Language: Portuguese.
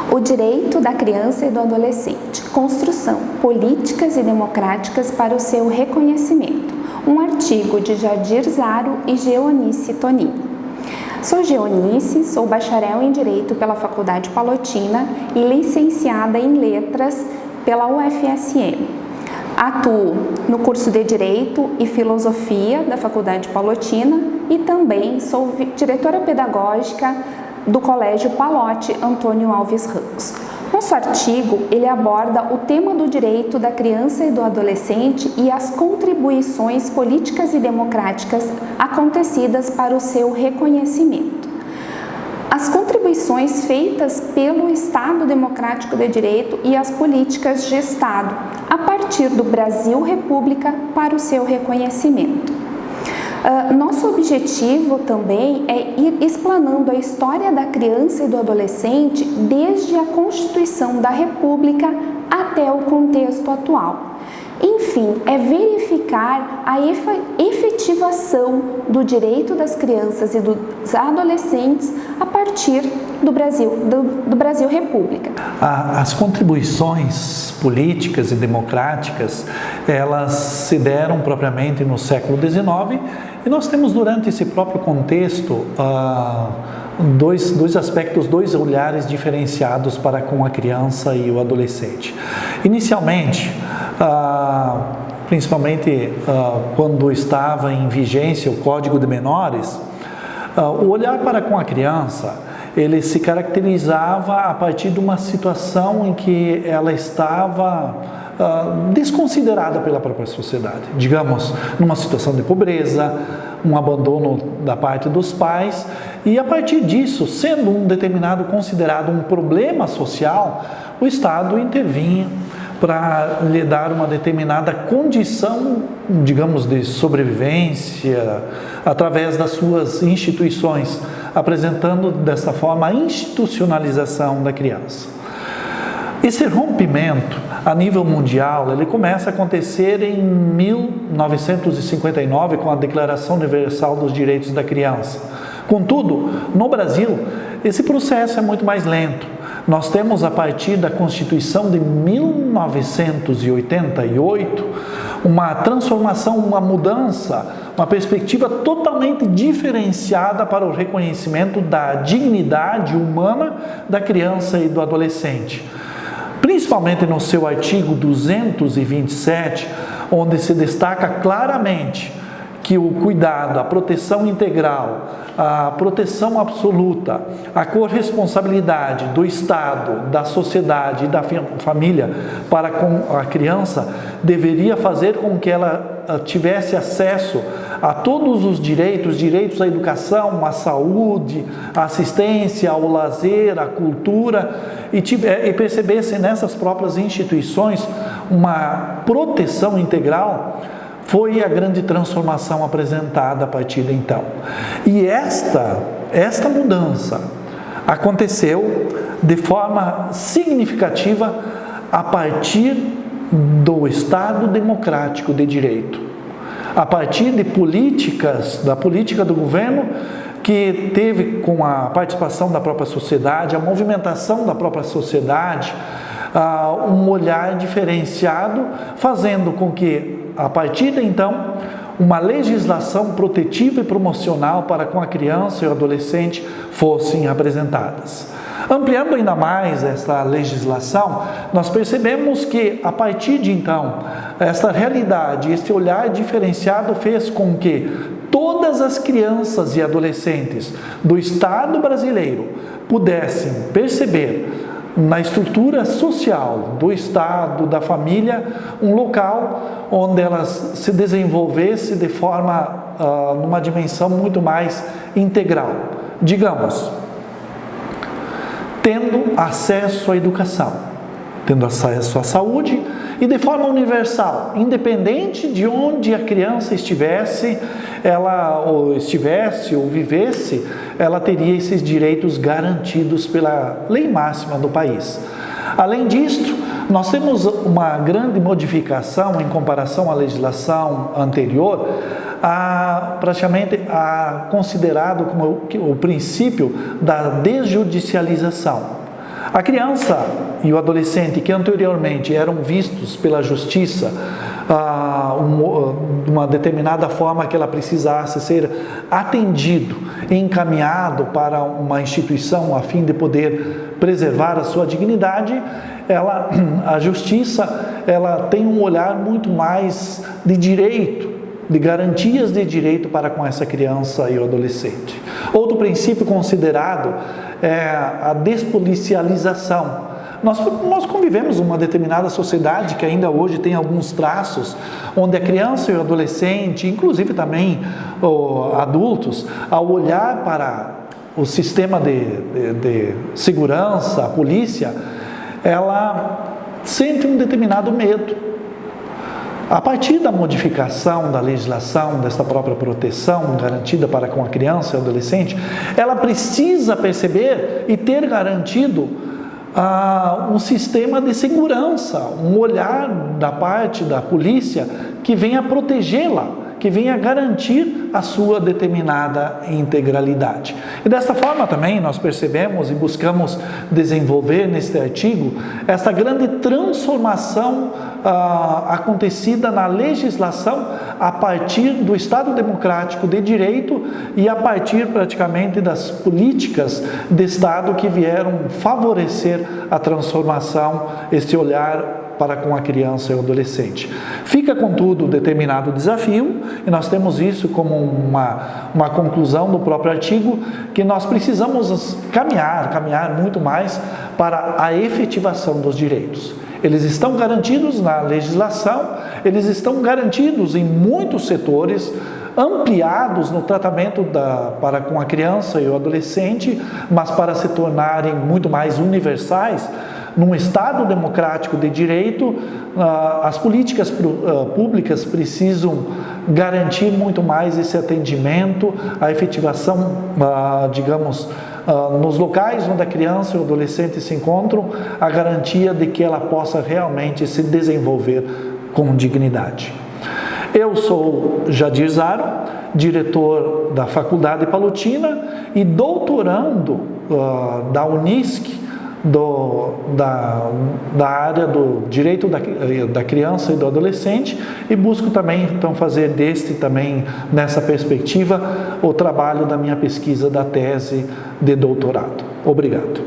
O direito da criança e do adolescente, construção, políticas e democráticas para o seu reconhecimento. Um artigo de Jadir Zaro e Geonice Tonini. Sou Geonice, sou bacharel em Direito pela Faculdade Palotina e licenciada em Letras pela UFSM. Atuo no curso de Direito e Filosofia da Faculdade Palotina e também sou diretora pedagógica do Colégio Palote Antônio Alves Ramos. Nosso artigo, ele aborda o tema do direito da criança e do adolescente e as contribuições políticas e democráticas acontecidas para o seu reconhecimento. As contribuições feitas pelo Estado Democrático de Direito e as políticas de Estado, a partir do Brasil República para o seu reconhecimento. Nosso objetivo também é ir explanando a história da criança e do adolescente desde a Constituição da República até o contexto atual. Enfim, é verificar a efetivação do direito das crianças e dos adolescentes a partir do Brasil República. As contribuições políticas e democráticas, elas se deram propriamente no século XIX e nós temos durante esse próprio contexto dois aspectos, dois olhares diferenciados para com a criança e o adolescente. Inicialmente, principalmente quando estava em vigência o Código de Menores, o olhar para com a criança, ele se caracterizava a partir de uma situação em que ela estava desconsiderada pela própria sociedade. Digamos, numa situação de pobreza, um abandono da parte dos pais, e a partir disso, sendo um determinado considerado um problema social, o Estado intervinha para lhe dar uma determinada condição, digamos, de sobrevivência, através das suas instituições, apresentando dessa forma a institucionalização da criança. Esse rompimento a nível mundial, ele começa a acontecer em 1959 com a Declaração Universal dos Direitos da Criança. Contudo, no Brasil, esse processo é muito mais lento. Nós temos, a partir da Constituição de 1988, uma transformação, uma mudança, uma perspectiva totalmente diferenciada para o reconhecimento da dignidade humana da criança e do adolescente. Principalmente no seu artigo 227, onde se destaca claramente que o cuidado, a proteção integral, a proteção absoluta, a corresponsabilidade do Estado, da sociedade e da família para com a criança deveria fazer com que ela tivesse acesso a todos os direitos à educação, à saúde, à assistência, ao lazer, à cultura, e percebesse nessas próprias instituições uma proteção integral. Foi a grande transformação apresentada a partir de então. E esta mudança aconteceu de forma significativa a partir do Estado Democrático de Direito, a partir de da política do governo, que teve, com a participação da própria sociedade, a movimentação da própria sociedade, um olhar diferenciado, fazendo com que, a partir de então, uma legislação protetiva e promocional para com a criança e o adolescente fossem apresentadas. Ampliando ainda mais esta legislação, nós percebemos que, a partir de então, esta realidade, este olhar diferenciado fez com que todas as crianças e adolescentes do Estado brasileiro pudessem perceber na estrutura social do Estado, da família, um local onde elas se desenvolvesse de forma, numa dimensão muito mais integral. Digamos, tendo acesso à educação, tendo acesso à saúde e de forma universal, independente de onde a criança estivesse, ou vivesse, ela teria esses direitos garantidos pela lei máxima do país. Além disto, nós temos uma grande modificação em comparação à legislação anterior, considerado como o princípio da desjudicialização. A criança e o adolescente que anteriormente eram vistos pela justiça de uma determinada forma que ela precisasse ser atendido e encaminhado para uma instituição a fim de poder preservar a sua dignidade, a justiça ela tem um olhar muito mais de direito, de garantias de direito para com essa criança e o adolescente. Outro princípio considerado é a despolicialização. Nós convivemos numa determinada sociedade que ainda hoje tem alguns traços, onde a criança e o adolescente, inclusive também adultos, ao olhar para o sistema de segurança, a polícia, ela sente um determinado medo. A partir da modificação da legislação, desta própria proteção garantida para com a criança e o adolescente, ela precisa perceber e ter garantido um sistema de segurança, um olhar da parte da polícia que venha protegê-la, que venha garantir a sua determinada integralidade. E desta forma também nós percebemos e buscamos desenvolver neste artigo essa grande transformação acontecida na legislação a partir do Estado Democrático de Direito e a partir praticamente das políticas de Estado que vieram favorecer a transformação, este olhar para com a criança e o adolescente. Fica, contudo, determinado desafio, e nós temos isso como uma conclusão do próprio artigo, que nós precisamos caminhar muito mais para a efetivação dos direitos. Eles estão garantidos na legislação, eles estão garantidos em muitos setores, ampliados no tratamento para com a criança e o adolescente, mas para se tornarem muito mais universais, num Estado democrático de direito, as políticas públicas precisam garantir muito mais esse atendimento, a efetivação, nos locais onde a criança e o adolescente se encontram, a garantia de que ela possa realmente se desenvolver com dignidade. Eu sou Jadir Zaro, diretor da Faculdade Palotina e doutorando da Unisc, da área do direito da criança e do adolescente, e busco também então fazer nessa perspectiva, o trabalho da minha pesquisa da tese de doutorado. Obrigado.